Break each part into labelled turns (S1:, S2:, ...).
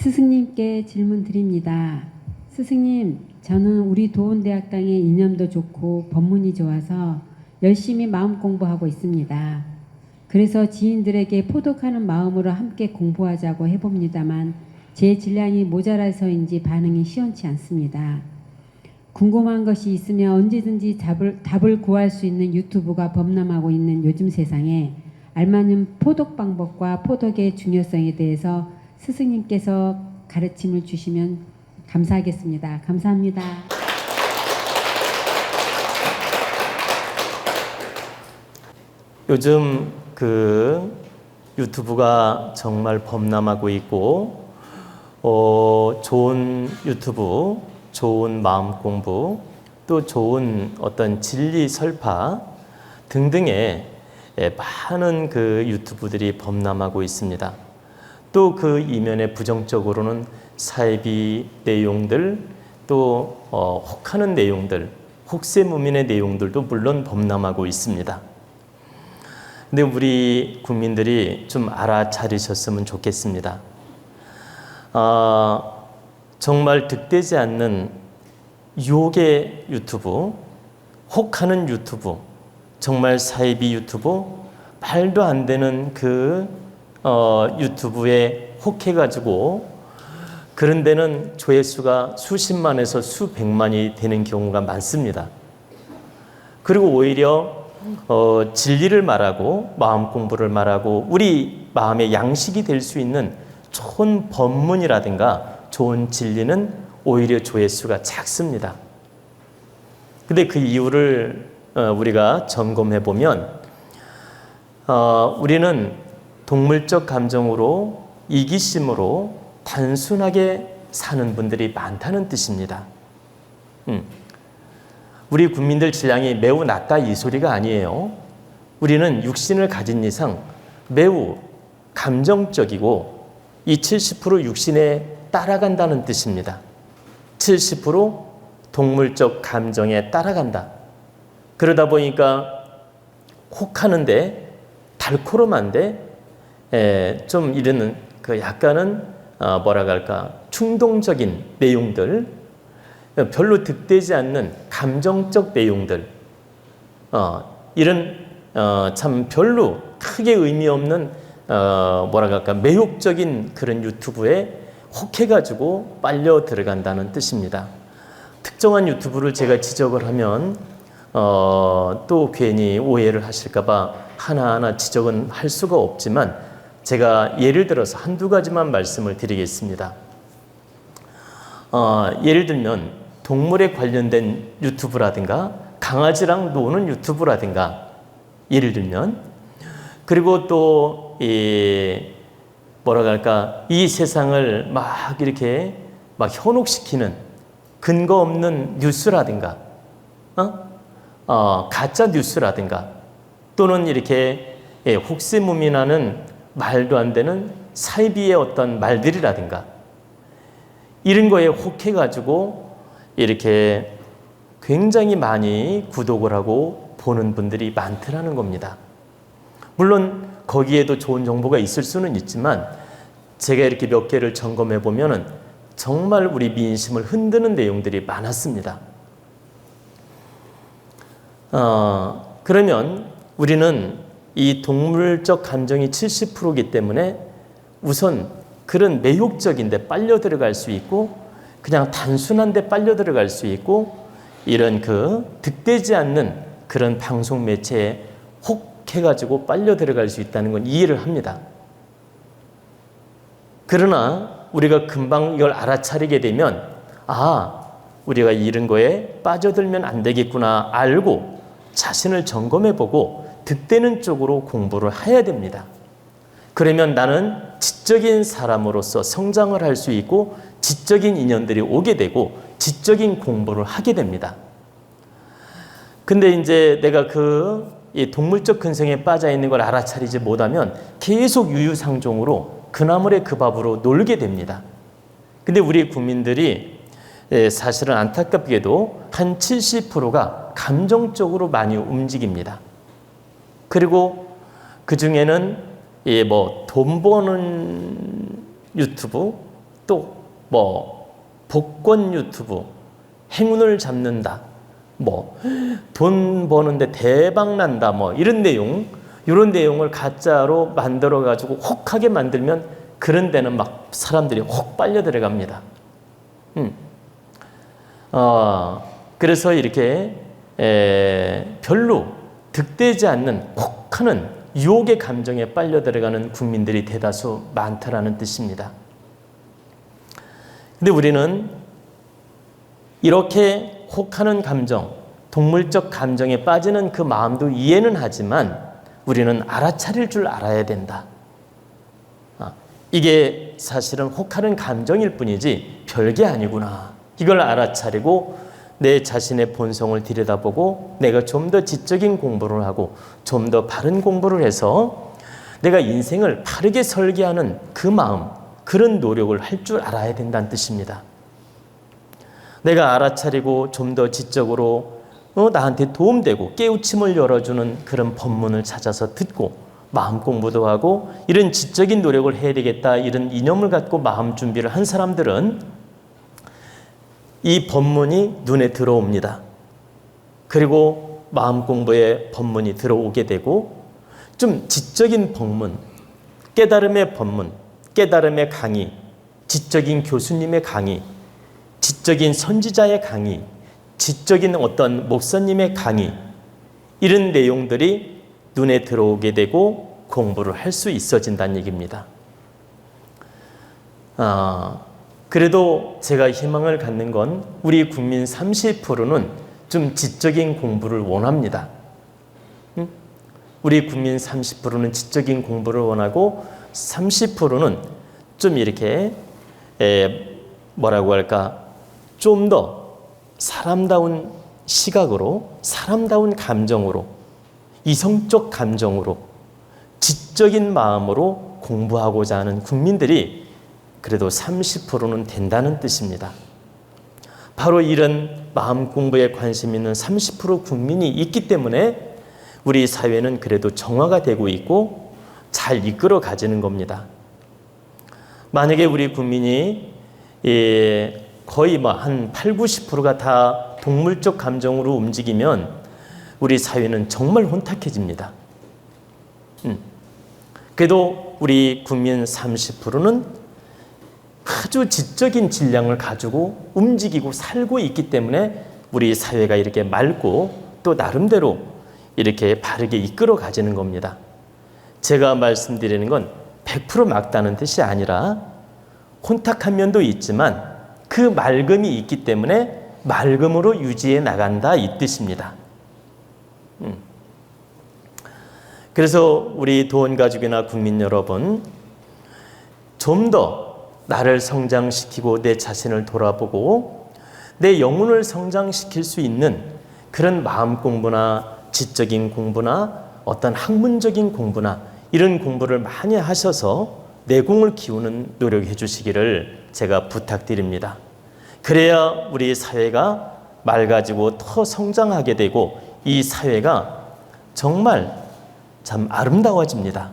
S1: 스승님께 질문 드립니다. 스승님, 저는 우리 도원대학당의 이념도 좋고 법문이 좋아서 열심히 마음 공부하고 있습니다. 그래서 지인들에게 포독하는 마음으로 함께 공부하자고 해봅니다만 제 질량이 모자라서인지 반응이 시원치 않습니다. 궁금한 것이 있으면 언제든지 답을 구할 수 있는 유튜브가 범람하고 있는 요즘 세상에 알맞은 포독 방법과 포독의 중요성에 대해서 스승님께서 가르침을 주시면 감사하겠습니다. 감사합니다.
S2: 요즘 그 유튜브가 정말 범람하고 있고 좋은 유튜브, 좋은 마음 공부, 또 좋은 어떤 진리 설파 등등의 많은 그 유튜브들이 범람하고 있습니다. 또 그 이면에 부정적으로는 사이비 내용들, 또 혹하는 내용들, 혹세무민의 내용들도 물론 범람하고 있습니다. 근데 우리 국민들이 좀 알아차리셨으면 좋겠습니다. 정말 득되지 않는 유혹의 유튜브, 혹하는 유튜브, 정말 사이비 유튜브, 말도 안 되는 그 유튜브에 혹해가지고 그런 데는 조회수가 수십만에서 수백만이 되는 경우가 많습니다. 그리고 오히려 진리를 말하고 마음 공부를 말하고 우리 마음의 양식이 될 수 있는 좋은 법문이라든가 좋은 진리는 오히려 조회수가 작습니다. 근데 그 이유를 우리가 점검해 보면 우리는 동물적 감정으로 이기심으로 단순하게 사는 분들이 많다는 뜻입니다. 우리 국민들 질량이 매우 낮다 이 소리가 아니에요. 우리는 육신을 가진 이상 매우 감정적이고 이 70% 육신에 따라간다는 뜻입니다. 70% 동물적 감정에 따라간다. 그러다 보니까 혹하는데 달코름한데 좀 이러는 그 약간은 뭐라고 할까 충동적인 내용들, 별로 득되지 않는 감정적 내용들, 이런 참 별로 크게 의미 없는 뭐라고 할까 매혹적인 그런 유튜브에 혹해가지고 빨려 들어간다는 뜻입니다. 특정한 유튜브를 제가 지적을 하면 또 괜히 오해를 하실까봐 하나하나 지적은 할 수가 없지만 제가 예를 들어서 한두 가지만 말씀을 드리겠습니다. 예를 들면 동물에 관련된 유튜브라든가 강아지랑 노는 유튜브라든가 예를 들면 그리고 또 뭐라고 할까 이 세상을 막 이렇게 막 현혹시키는 근거 없는 뉴스라든가 가짜 뉴스라든가 또는 이렇게 혹세무민하는 말도 안 되는 사이비의 어떤 말들이라든가 이런 거에 혹해가지고 이렇게 굉장히 많이 구독을 하고 보는 분들이 많더라는 겁니다. 물론 거기에도 좋은 정보가 있을 수는 있지만 제가 이렇게 몇 개를 점검해 보면은 정말 우리 민심을 흔드는 내용들이 많았습니다. 그러면 우리는 이 동물적 감정이 70%이기 때문에 우선 그런 매혹적인데 빨려 들어갈 수 있고 그냥 단순한데 빨려 들어갈 수 있고 이런 그 득되지 않는 그런 방송 매체에 혹해가지고 빨려 들어갈 수 있다는 건 이해를 합니다. 그러나 우리가 금방 이걸 알아차리게 되면 우리가 이런 거에 빠져들면 안 되겠구나 알고 자신을 점검해보고 득되는 쪽으로 공부를 해야 됩니다. 그러면 나는 지적인 사람으로서 성장을 할 수 있고 지적인 인연들이 오게 되고 지적인 공부를 하게 됩니다. 근데 이제 내가 이 동물적 근성에 빠져 있는 걸 알아차리지 못하면 계속 유유상종으로 그나물의 그 밥으로 놀게 됩니다. 근데 우리 국민들이 사실은 안타깝게도 한 70%가 감정적으로 많이 움직입니다. 그리고 그 중에는 돈 버는 유튜브 또 뭐 복권 유튜브, 행운을 잡는다, 뭐 돈 버는데 대박 난다, 뭐 이런 내용을 가짜로 만들어 가지고 혹하게 만들면 그런 데는 막 사람들이 혹 빨려 들어갑니다. 그래서 이렇게 별로 득되지 않는 혹하는 유혹의 감정에 빨려 들어가는 국민들이 대다수 많다라는 뜻입니다. 근데 우리는 이렇게 혹하는 감정, 동물적 감정에 빠지는 그 마음도 이해는 하지만 우리는 알아차릴 줄 알아야 된다. 이게 사실은 혹하는 감정일 뿐이지 별게 아니구나. 이걸 알아차리고 내 자신의 본성을 들여다보고 내가 좀 더 지적인 공부를 하고 좀 더 바른 공부를 해서 내가 인생을 바르게 설계하는 그 마음, 그런 노력을 할 줄 알아야 된다는 뜻입니다. 내가 알아차리고 좀 더 지적으로 나한테 도움되고 깨우침을 열어주는 그런 법문을 찾아서 듣고 마음 공부도 하고 이런 지적인 노력을 해야 되겠다, 이런 이념을 갖고 마음 준비를 한 사람들은 이 법문이 눈에 들어옵니다. 그리고 마음 공부에 법문이 들어오게 되고 좀 지적인 법문, 깨달음의 법문, 깨달음의 강의, 지적인 교수님의 강의, 지적인 선지자의 강의, 지적인 어떤 목사님의 강의, 이런 내용들이 눈에 들어오게 되고 공부를 할 수 있어진다는 얘기입니다. 그래도 제가 희망을 갖는 건 우리 국민 30%는 좀 지적인 공부를 원합니다. 우리 국민 30%는 지적인 공부를 원하고 30%는 좀 이렇게 뭐라고 할까, 좀 더 사람다운 시각으로, 사람다운 감정으로, 이성적 감정으로, 지적인 마음으로 공부하고자 하는 국민들이 그래도 30%는 된다는 뜻입니다. 바로 이런 마음 공부에 관심 있는 30% 국민이 있기 때문에 우리 사회는 그래도 정화가 되고 있고 잘 이끌어 가지는 겁니다. 만약에 우리 국민이 거의 한 8, 90%가 다 동물적 감정으로 움직이면 우리 사회는 정말 혼탁해집니다. 그래도 우리 국민 30%는 아주 지적인 질량을 가지고 움직이고 살고 있기 때문에 우리 사회가 이렇게 맑고 또 나름대로 이렇게 바르게 이끌어 가지는 겁니다. 제가 말씀드리는 건 100% 막다는 뜻이 아니라 혼탁한 면도 있지만 그 맑음이 있기 때문에 맑음으로 유지해 나간다, 이 뜻입니다. 그래서 우리 도원가족이나 국민 여러분, 좀 더 나를 성장시키고 내 자신을 돌아보고 내 영혼을 성장시킬 수 있는 그런 마음 공부나 지적인 공부나 어떤 학문적인 공부나 이런 공부를 많이 하셔서 내공을 키우는 노력해 주시기를 제가 부탁드립니다. 그래야 우리 사회가 맑아지고 더 성장하게 되고 이 사회가 정말 참 아름다워집니다.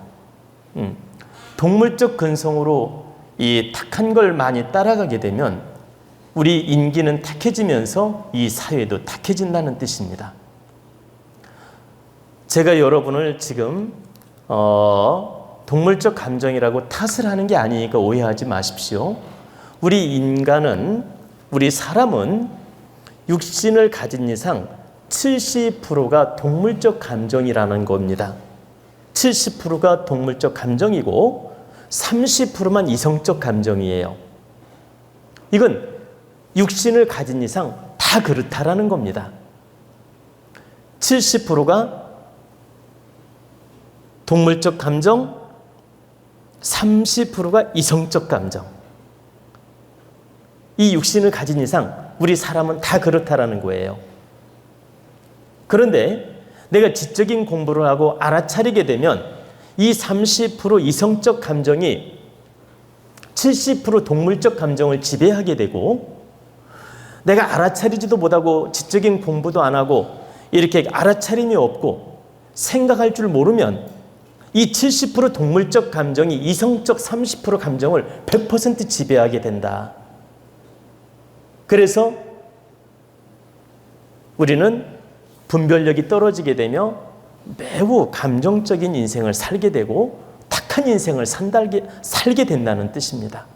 S2: 동물적 근성으로 이 탁한 걸 많이 따라가게 되면 우리 인기는 탁해지면서 이 사회도 탁해진다는 뜻입니다. 제가 여러분을 지금 동물적 감정이라고 탓을 하는 게 아니니까 오해하지 마십시오. 우리 인간은, 우리 사람은 육신을 가진 이상 70%가 동물적 감정이라는 겁니다. 70%가 동물적 감정이고 30%만 이성적 감정이에요. 이건 육신을 가진 이상 다 그렇다라는 겁니다. 70%가 동물적 감정, 30%가 이성적 감정. 이 육신을 가진 이상 우리 사람은 다 그렇다라는 거예요. 그런데 내가 지적인 공부를 하고 알아차리게 되면 이 30% 이성적 감정이 70% 동물적 감정을 지배하게 되고, 내가 알아차리지도 못하고 지적인 공부도 안 하고 이렇게 알아차림이 없고 생각할 줄 모르면 이 70% 동물적 감정이 이성적 30% 감정을 100% 지배하게 된다. 그래서 우리는 분별력이 떨어지게 되며 매우 감정적인 인생을 살게 되고 탁한 인생을 살게 된다는 뜻입니다.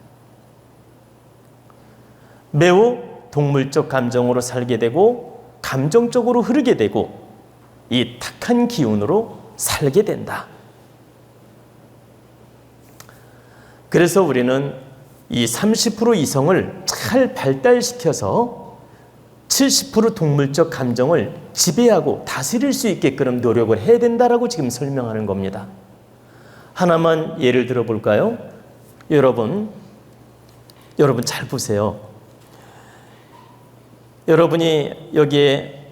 S2: 매우 동물적 감정으로 살게 되고 감정적으로 흐르게 되고 이 탁한 기운으로 살게 된다. 그래서 우리는 이 30% 이성을 잘 발달시켜서 70% 동물적 감정을 지배하고 다스릴 수 있게끔 노력을 해야 된다라고 지금 설명하는 겁니다. 하나만 예를 들어 볼까요? 여러분 잘 보세요. 여러분이 여기에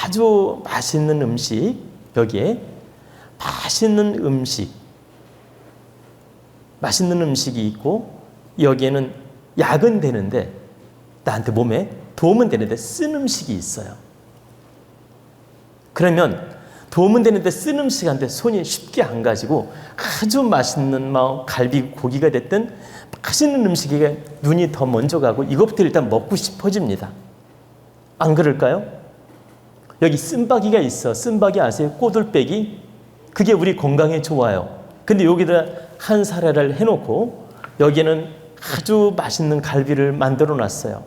S2: 아주 맛있는 음식, 여기에 맛있는 음식이 있고 여기에는 약은 되는데 나한테 몸에 도움은 되는데 쓴 음식이 있어요. 그러면 도움은 되는데 쓴 음식한테 손이 쉽게 안 가지고 아주 맛있는 갈비 고기가 됐든 맛있는 음식에 눈이 더 먼저 가고 이것부터 일단 먹고 싶어집니다. 안 그럴까요? 여기 쓴바기가 있어. 쓴바기 아세요? 꼬들빼기. 그게 우리 건강에 좋아요. 근데 여기다 한 사례를 해놓고 여기는 아주 맛있는 갈비를 만들어 놨어요.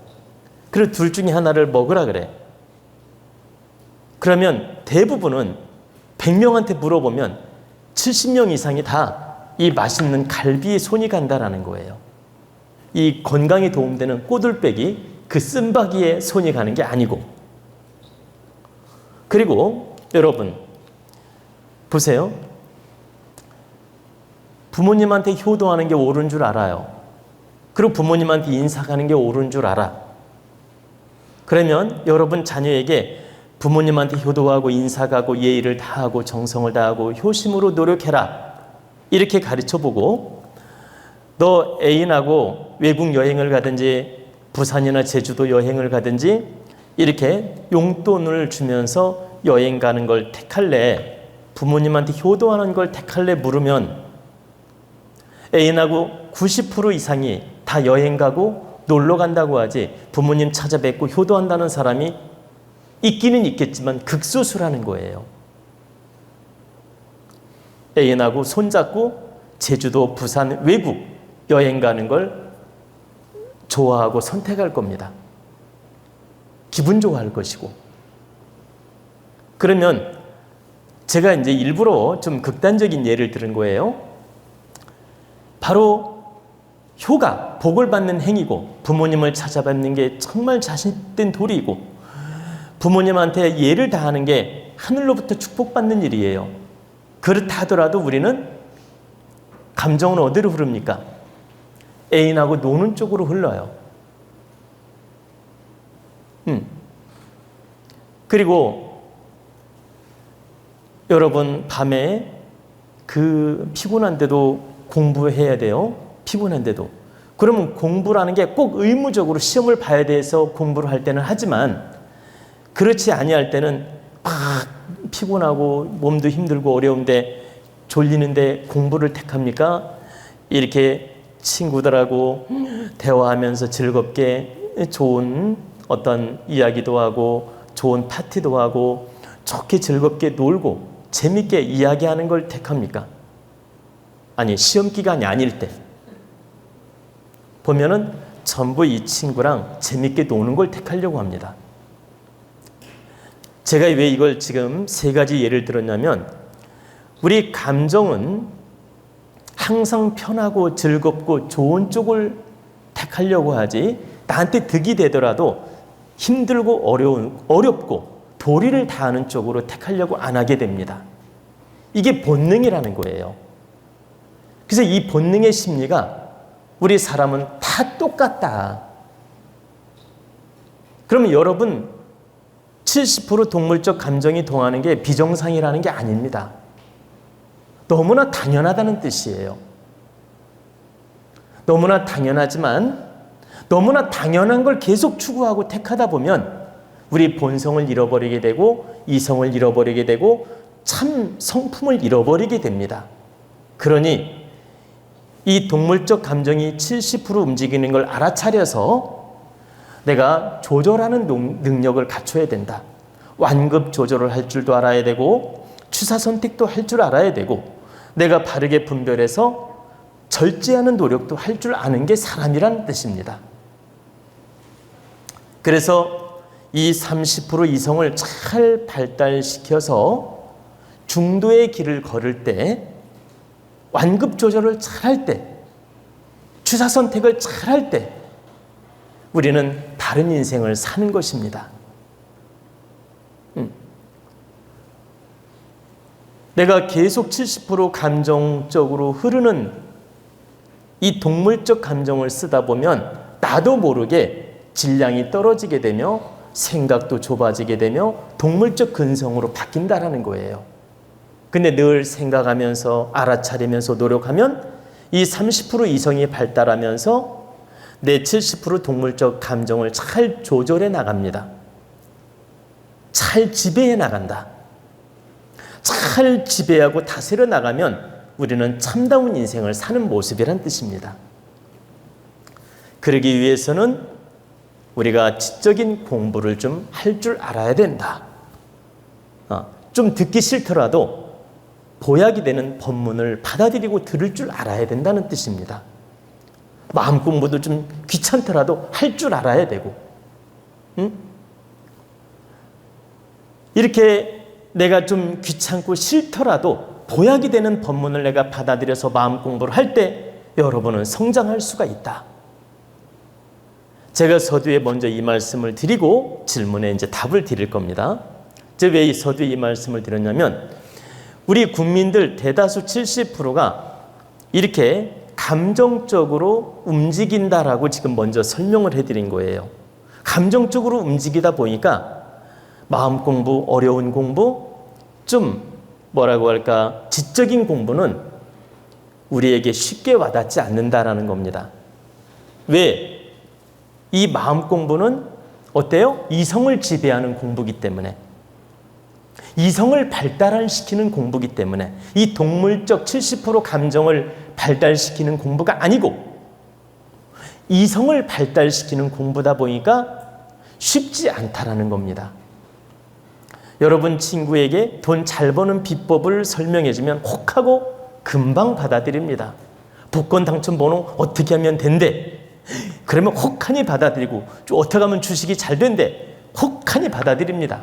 S2: 그리고 둘 중에 하나를 먹으라 그래. 그러면 대부분은 100명한테 물어보면 70명 이상이 다 이 맛있는 갈비에 손이 간다라는 거예요. 이 건강에 도움되는 꼬들빼기, 그 쓴바기에 손이 가는 게 아니고. 그리고 여러분 보세요. 부모님한테 효도하는 게 옳은 줄 알아요. 그리고 부모님한테 인사하는 게 옳은 줄 알아. 그러면 여러분 자녀에게 부모님한테 효도하고 인사하고 예의를 다하고 정성을 다하고 효심으로 노력해라. 이렇게 가르쳐보고 너 애인하고 외국 여행을 가든지 부산이나 제주도 여행을 가든지 이렇게 용돈을 주면서 여행 가는 걸 택할래? 부모님한테 효도하는 걸 택할래? 물으면 애인하고 90% 이상이 다 여행 가고 놀러 간다고 하지 부모님 찾아뵙고 효도한다는 사람이 있기는 있겠지만 극소수라는 거예요. 애인하고 손잡고 제주도, 부산, 외국 여행 가는 걸 좋아하고 선택할 겁니다. 기분 좋아할 것이고. 그러면 제가 이제 일부러 좀 극단적인 예를 들은 거예요. 바로 효가, 복을 받는 행위고 부모님을 찾아뵙는 게 정말 자신된 도리이고 부모님한테 예를 다하는 게 하늘로부터 축복받는 일이에요. 그렇다 하더라도 우리는 감정은 어디로 흐릅니까? 애인하고 노는 쪽으로 흘러요. 그리고 여러분 밤에 그 피곤한데도 공부해야 돼요. 피곤한데도. 그러면 공부라는 게 꼭 의무적으로 시험을 봐야 돼서 공부를 할 때는 하지만 그렇지 아니할 때는 막 피곤하고 몸도 힘들고 어려운데 졸리는데 공부를 택합니까? 이렇게 친구들하고 대화하면서 즐겁게 좋은 어떤 이야기도 하고 좋은 파티도 하고 좋게 즐겁게 놀고 재밌게 이야기하는 걸 택합니까? 아니 시험 기간이 아닐 때 보면은 전부 이 친구랑 재밌게 노는 걸 택하려고 합니다. 제가 왜 이걸 지금 세 가지 예를 들었냐면 우리 감정은 항상 편하고 즐겁고 좋은 쪽을 택하려고 하지 나한테 득이 되더라도 힘들고 어렵고 도리를 다하는 쪽으로 택하려고 안 하게 됩니다. 이게 본능이라는 거예요. 그래서 이 본능의 심리가 우리 사람은 다 똑같다. 그러면 여러분 70% 동물적 감정이 동하는 게 비정상이라는 게 아닙니다. 너무나 당연하다는 뜻이에요. 너무나 당연하지만 너무나 당연한 걸 계속 추구하고 택하다 보면 우리 본성을 잃어버리게 되고 이성을 잃어버리게 되고 참 성품을 잃어버리게 됩니다. 그러니 이 동물적 감정이 70% 움직이는 걸 알아차려서 내가 조절하는 능력을 갖춰야 된다. 완급 조절을 할 줄도 알아야 되고 취사 선택도 할 줄 알아야 되고 내가 바르게 분별해서 절제하는 노력도 할 줄 아는 게 사람이란 뜻입니다. 그래서 이 30% 이성을 잘 발달시켜서 중도의 길을 걸을 때, 완급 조절을 잘할 때, 취사 선택을 잘할 때 우리는 다른 인생을 사는 것입니다. 내가 계속 70% 감정적으로 흐르는 이 동물적 감정을 쓰다 보면 나도 모르게 질량이 떨어지게 되며 생각도 좁아지게 되며 동물적 근성으로 바뀐다라는 거예요. 근데 늘 생각하면서 알아차리면서 노력하면 이 30% 이성이 발달하면서 내 70% 동물적 감정을 잘 조절해 나갑니다. 잘 지배해 나간다. 잘 지배하고 다스려 나가면 우리는 참다운 인생을 사는 모습이란 뜻입니다. 그러기 위해서는 우리가 지적인 공부를 좀 할 줄 알아야 된다. 좀 듣기 싫더라도 보약이 되는 법문을 받아들이고 들을 줄 알아야 된다는 뜻입니다. 마음 공부도 좀 귀찮더라도 할 줄 알아야 되고, 이렇게 내가 좀 귀찮고 싫더라도 보약이 되는 법문을 내가 받아들여서 마음 공부를 할 때 여러분은 성장할 수가 있다. 제가 서두에 먼저 이 말씀을 드리고 질문에 이제 답을 드릴 겁니다. 제가 왜 이 서두에 이 말씀을 드렸냐면 우리 국민들 대다수 70%가 이렇게 감정적으로 움직인다라고 지금 먼저 설명을 해드린 거예요. 감정적으로 움직이다 보니까 마음 공부, 어려운 공부, 좀 뭐라고 할까, 지적인 공부는 우리에게 쉽게 와닿지 않는다라는 겁니다. 왜? 이 마음 공부는 어때요? 이성을 지배하는 공부이기 때문에, 이성을 발달시키는 공부이기 때문에, 이 동물적 70% 감정을 발달시키는 공부가 아니고 이성을 발달시키는 공부다 보니까 쉽지 않다라는 겁니다. 여러분 친구에게 돈 잘 버는 비법을 설명해주면 혹하고 금방 받아들입니다. 복권 당첨 번호 어떻게 하면 된대. 그러면 혹하니 받아들이고, 어떻게 하면 주식이 잘 된대. 혹하니 받아들입니다.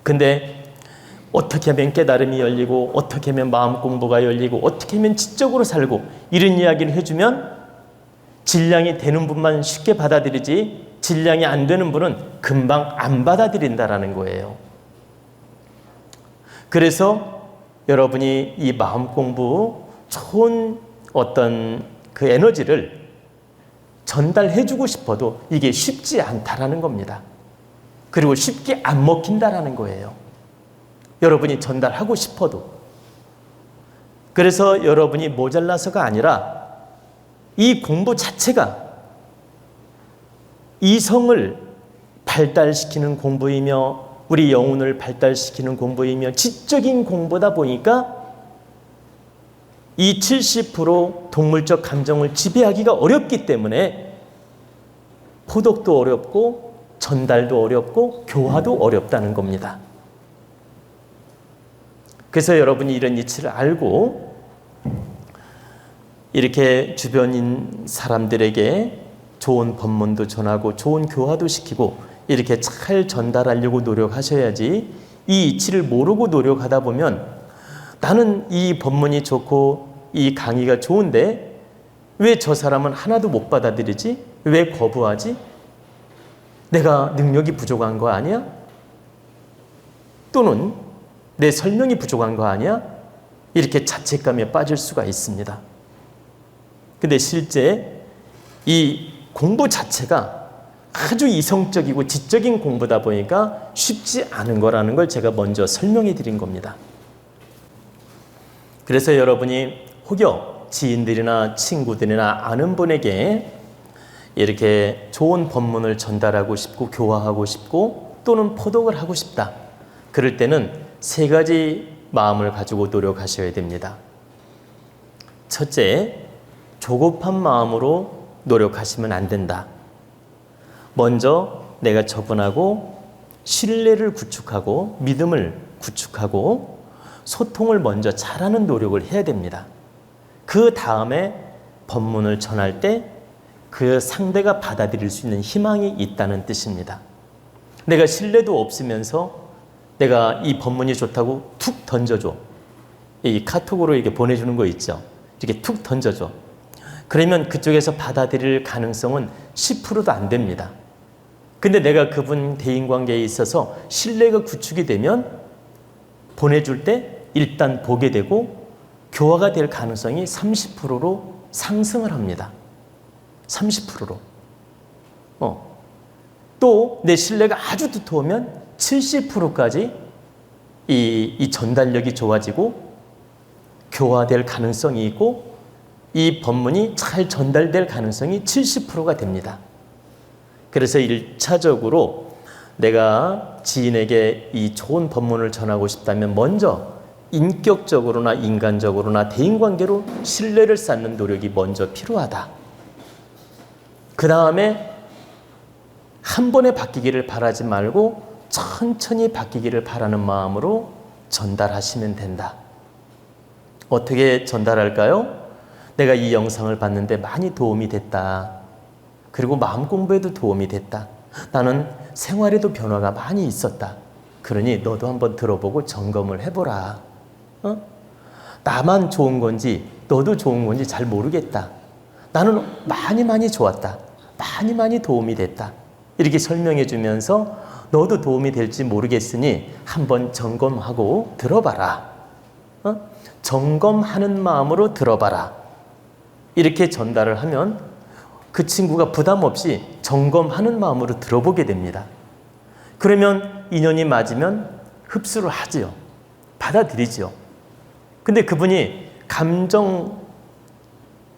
S2: 근데 어떻게 하면 깨달음이 열리고, 어떻게 하면 마음 공부가 열리고, 어떻게 하면 지적으로 살고, 이런 이야기를 해주면 질량이 되는 분만 쉽게 받아들이지 질량이 안 되는 분은 금방 안 받아들인다라는 거예요. 그래서 여러분이 이 마음 공부 좋은 어떤 그 에너지를 전달해주고 싶어도 이게 쉽지 않다라는 겁니다. 그리고 쉽게 안 먹힌다라는 거예요. 여러분이 전달하고 싶어도. 그래서 여러분이 모자라서가 아니라 이 공부 자체가 이성을 발달시키는 공부이며 우리 영혼을 발달시키는 공부이며 지적인 공부다 보니까 이 70% 동물적 감정을 지배하기가 어렵기 때문에 포독도 어렵고 전달도 어렵고 교화도 어렵다는 겁니다. 그래서 여러분이 이런 이치를 알고 이렇게 주변인 사람들에게 좋은 법문도 전하고 좋은 교화도 시키고 이렇게 잘 전달하려고 노력하셔야지, 이 이치를 모르고 노력하다 보면 나는 이 법문이 좋고 이 강의가 좋은데 왜 저 사람은 하나도 못 받아들이지? 왜 거부하지? 내가 능력이 부족한 거 아니야? 또는 내 설명이 부족한 거 아니야? 이렇게 자책감에 빠질 수가 있습니다. 근데 실제 이 공부 자체가 아주 이성적이고 지적인 공부다 보니까 쉽지 않은 거라는 걸 제가 먼저 설명해 드린 겁니다. 그래서 여러분이 혹여 지인들이나 친구들이나 아는 분에게 이렇게 좋은 법문을 전달하고 싶고 교화하고 싶고 또는 포독을 하고 싶다. 그럴 때는 세 가지 마음을 가지고 노력하셔야 됩니다. 첫째, 조급한 마음으로 노력하시면 안 된다. 먼저 내가 저분하고 신뢰를 구축하고 믿음을 구축하고 소통을 먼저 잘하는 노력을 해야 됩니다. 그 다음에 법문을 전할 때 그 상대가 받아들일 수 있는 희망이 있다는 뜻입니다. 내가 신뢰도 없으면서 내가 이 법문이 좋다고 툭 던져줘. 이 카톡으로 이렇게 보내주는 거 있죠. 이렇게 툭 던져줘. 그러면 그쪽에서 받아들일 가능성은 10%도 안 됩니다. 근데 내가 그분 대인관계에 있어서 신뢰가 구축이 되면 보내줄 때 일단 보게 되고 교화가 될 가능성이 30%로 상승을 합니다. 30%로. 또 내 신뢰가 아주 두터우면 70%까지 이 전달력이 좋아지고 교화될 가능성이 있고 이 법문이 잘 전달될 가능성이 70%가 됩니다. 그래서 1차적으로 내가 지인에게 이 좋은 법문을 전하고 싶다면 먼저 인격적으로나 인간적으로나 대인관계로 신뢰를 쌓는 노력이 먼저 필요하다. 그 다음에 한 번에 바뀌기를 바라지 말고 천천히 바뀌기를 바라는 마음으로 전달하시면 된다. 어떻게 전달할까요? 내가 이 영상을 봤는데 많이 도움이 됐다. 그리고 마음 공부에도 도움이 됐다. 나는 생활에도 변화가 많이 있었다. 그러니 너도 한번 들어보고 점검을 해보라. 나만 좋은 건지 너도 좋은 건지 잘 모르겠다. 나는 많이 좋았다. 많이 도움이 됐다. 이렇게 설명해 주면서 너도 도움이 될지 모르겠으니 한번 점검하고 들어봐라. 점검하는 마음으로 들어봐라. 이렇게 전달을 하면 그 친구가 부담 없이 점검하는 마음으로 들어보게 됩니다. 그러면 인연이 맞으면 흡수를 하지요. 받아들이지요. 근데 그분이 감정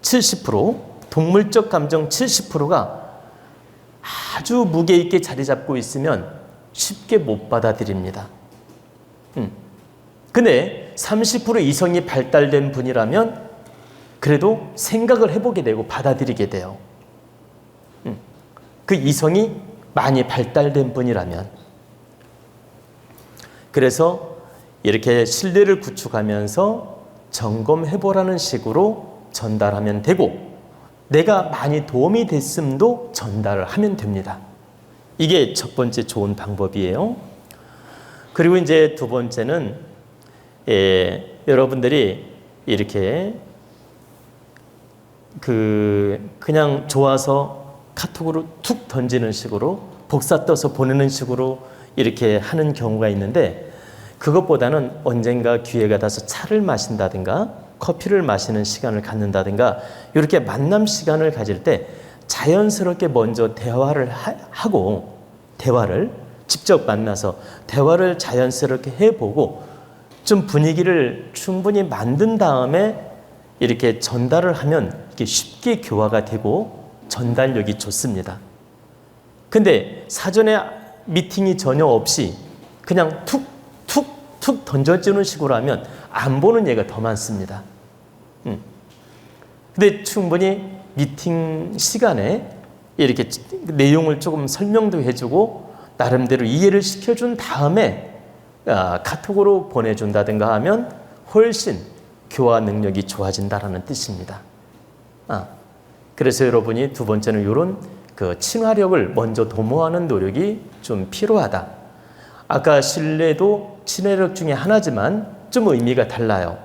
S2: 70%, 동물적 감정 70%가 아주 무게 있게 자리 잡고 있으면 쉽게 못 받아들입니다. 근데 30% 이성이 발달된 분이라면 그래도 생각을 해보게 되고 받아들이게 돼요. 그 이성이 많이 발달된 분이라면. 그래서 이렇게 신뢰를 구축하면서 점검해보라는 식으로 전달하면 되고 내가 많이 도움이 됐음도 전달을 하면 됩니다. 이게 첫 번째 좋은 방법이에요. 그리고 이제 두 번째는 여러분들이 이렇게 그냥 좋아서 카톡으로 툭 던지는 식으로 복사 떠서 보내는 식으로 이렇게 하는 경우가 있는데 그것보다는 언젠가 기회가 닿아서 차를 마신다든가 커피를 마시는 시간을 갖는다든가 이렇게 만남 시간을 가질 때 자연스럽게 먼저 대화를 하고 대화를 직접 만나서 대화를 자연스럽게 해보고 좀 분위기를 충분히 만든 다음에 이렇게 전달을 하면 이게 쉽게 교화가 되고 전달력이 좋습니다. 근데 사전에 미팅이 전혀 없이 그냥 툭 던져주는 식으로 하면 안 보는 얘가 더 많습니다. 근데 충분히 미팅 시간에 이렇게 내용을 조금 설명도 해주고 나름대로 이해를 시켜준 다음에 카톡으로 보내준다든가 하면 훨씬 교화 능력이 좋아진다라는 뜻입니다. 그래서 여러분이 두 번째는 이런 친화력을 먼저 도모하는 노력이 좀 필요하다. 아까 신뢰도 친화력 중에 하나지만 좀 의미가 달라요.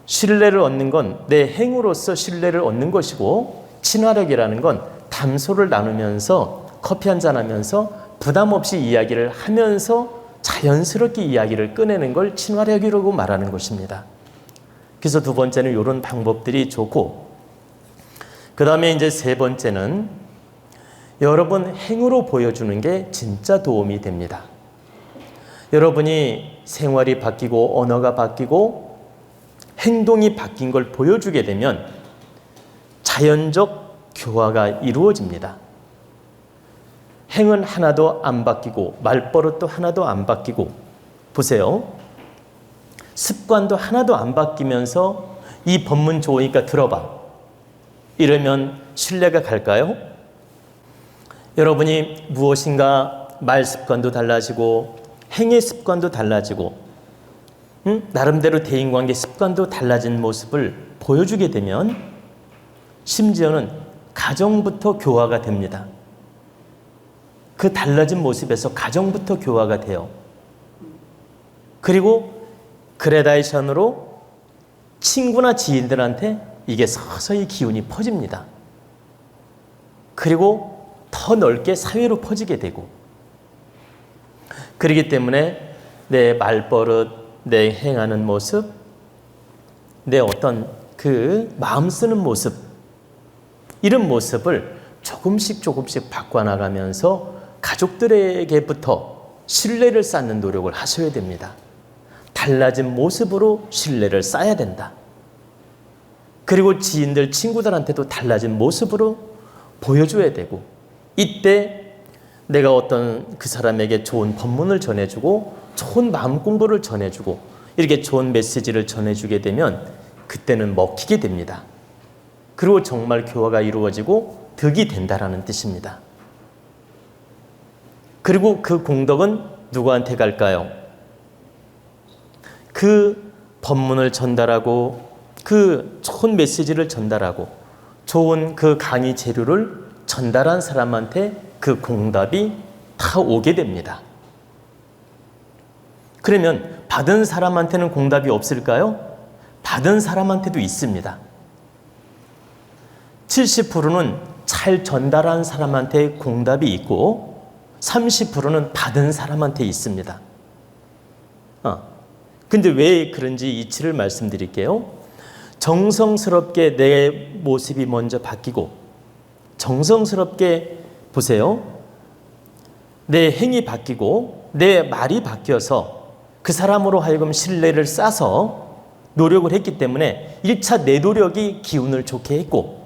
S2: 신뢰를 얻는 건 내 행으로서 신뢰를 얻는 것이고 친화력이라는 건 담소를 나누면서 커피 한잔 하면서 부담 없이 이야기를 하면서 자연스럽게 이야기를 꺼내는 걸 친화력이라고 말하는 것입니다. 그래서 두 번째는 이런 방법들이 좋고 그 다음에 이제 세 번째는 여러분 행으로 보여주는 게 진짜 도움이 됩니다. 여러분이 생활이 바뀌고 언어가 바뀌고 행동이 바뀐 걸 보여주게 되면 자연적 교화가 이루어집니다. 행은 하나도 안 바뀌고 말버릇도 하나도 안 바뀌고 보세요. 습관도 하나도 안 바뀌면서 이 법문 좋으니까 들어봐. 이러면 신뢰가 갈까요? 여러분이 무엇인가 말 습관도 달라지고 행위 습관도 달라지고 나름대로 대인관계 습관도 달라진 모습을 보여주게 되면 심지어는 가정부터 교화가 됩니다. 그 달라진 모습에서 가정부터 교화가 돼요. 그리고 그레다이션으로 친구나 지인들한테 이게 서서히 기운이 퍼집니다. 그리고 더 넓게 사회로 퍼지게 되고, 그렇기 때문에 내 말버릇, 내 행하는 모습, 내 어떤 그 마음 쓰는 모습, 이런 모습을 조금씩 바꿔나가면서 가족들에게부터 신뢰를 쌓는 노력을 하셔야 됩니다. 달라진 모습으로 신뢰를 쌓아야 된다. 그리고 지인들, 친구들한테도 달라진 모습으로 보여줘야 되고, 이때 내가 어떤 그 사람에게 좋은 법문을 전해주고 좋은 마음 공부를 전해주고 이렇게 좋은 메시지를 전해주게 되면 그때는 먹히게 됩니다. 그리고 정말 교화가 이루어지고 득이 된다라는 뜻입니다. 그리고 그 공덕은 누구한테 갈까요? 그 법문을 전달하고 그 좋은 메시지를 전달하고 좋은 그 강의 재료를 전달한 사람한테 그 공답이 다 오게 됩니다. 그러면 받은 사람한테는 공답이 없을까요? 받은 사람한테도 있습니다. 70%는 잘 전달한 사람한테 공답이 있고 30%는 받은 사람한테 있습니다. 근데 왜 그런지 이치를 말씀드릴게요. 정성스럽게 내 모습이 먼저 바뀌고 정성스럽게 보세요. 내 행위 바뀌고 내 말이 바뀌어서 그 사람으로 하여금 신뢰를 쌓아서 노력을 했기 때문에 1차 내 노력이 기운을 좋게 했고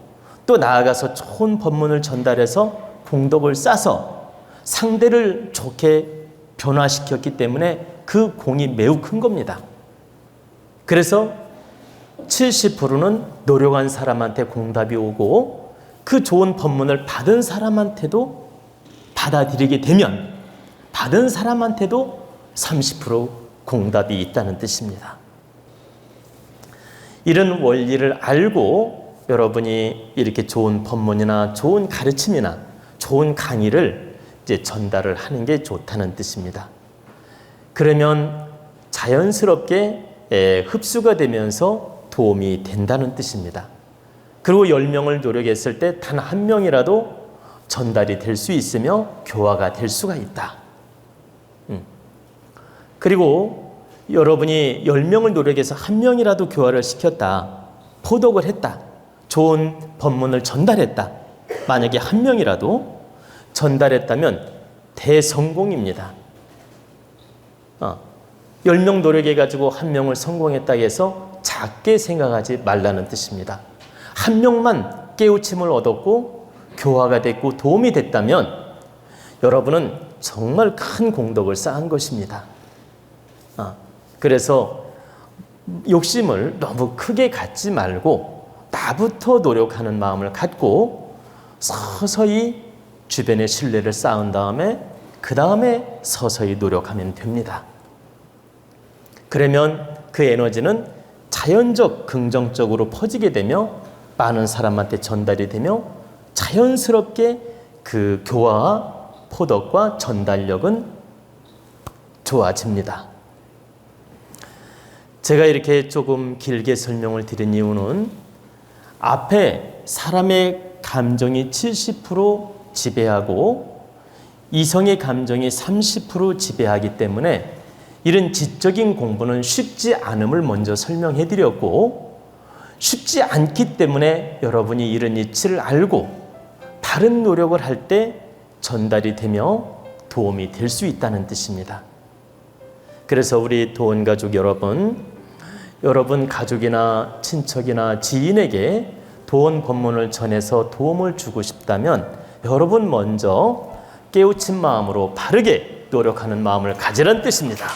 S2: 또 나아가서 좋은 법문을 전달해서 공덕을 쌓아서 상대를 좋게 변화시켰기 때문에 그 공이 매우 큰 겁니다. 그래서 70%는 노력한 사람한테 공답이 오고 그 좋은 법문을 받은 사람한테도 받아들이게 되면 받은 사람한테도 30% 공답이 있다는 뜻입니다. 이런 원리를 알고 여러분이 이렇게 좋은 법문이나 좋은 가르침이나 좋은 강의를 이제 전달을 하는 게 좋다는 뜻입니다. 그러면 자연스럽게 흡수가 되면서 도움이 된다는 뜻입니다. 그리고 10명을 노력했을 때 단 한 명이라도 전달이 될 수 있으며 교화가 될 수가 있다. 그리고 여러분이 10명을 노력해서 한 명이라도 교화를 시켰다. 포독을 했다. 좋은 법문을 전달했다. 만약에 한 명이라도 전달했다면 대성공입니다. 10명 노력해가지고 한 명을 성공했다 해서 작게 생각하지 말라는 뜻입니다. 한 명만 깨우침을 얻었고 교화가 됐고 도움이 됐다면 여러분은 정말 큰 공덕을 쌓은 것입니다. 그래서 욕심을 너무 크게 갖지 말고 나부터 노력하는 마음을 갖고 서서히 주변에 신뢰를 쌓은 다음에 그 다음에 서서히 노력하면 됩니다. 그러면 그 에너지는 자연적 긍정적으로 퍼지게 되며 많은 사람한테 전달이 되며 자연스럽게 그 교화와 포덕과 전달력은 좋아집니다. 제가 이렇게 조금 길게 설명을 드린 이유는 앞에 사람의 감정이 70% 지배하고 이성의 감정이 30% 지배하기 때문에 이런 지적인 공부는 쉽지 않음을 먼저 설명해 드렸고 쉽지 않기 때문에 여러분이 이런 이치를 알고 다른 노력을 할 때 전달이 되며 도움이 될 수 있다는 뜻입니다. 그래서 우리 도원가족 여러분 가족이나 친척이나 지인에게 도원 법문을 전해서 도움을 주고 싶다면 여러분 먼저 깨우친 마음으로 바르게 노력하는 마음을 가지라는 뜻입니다.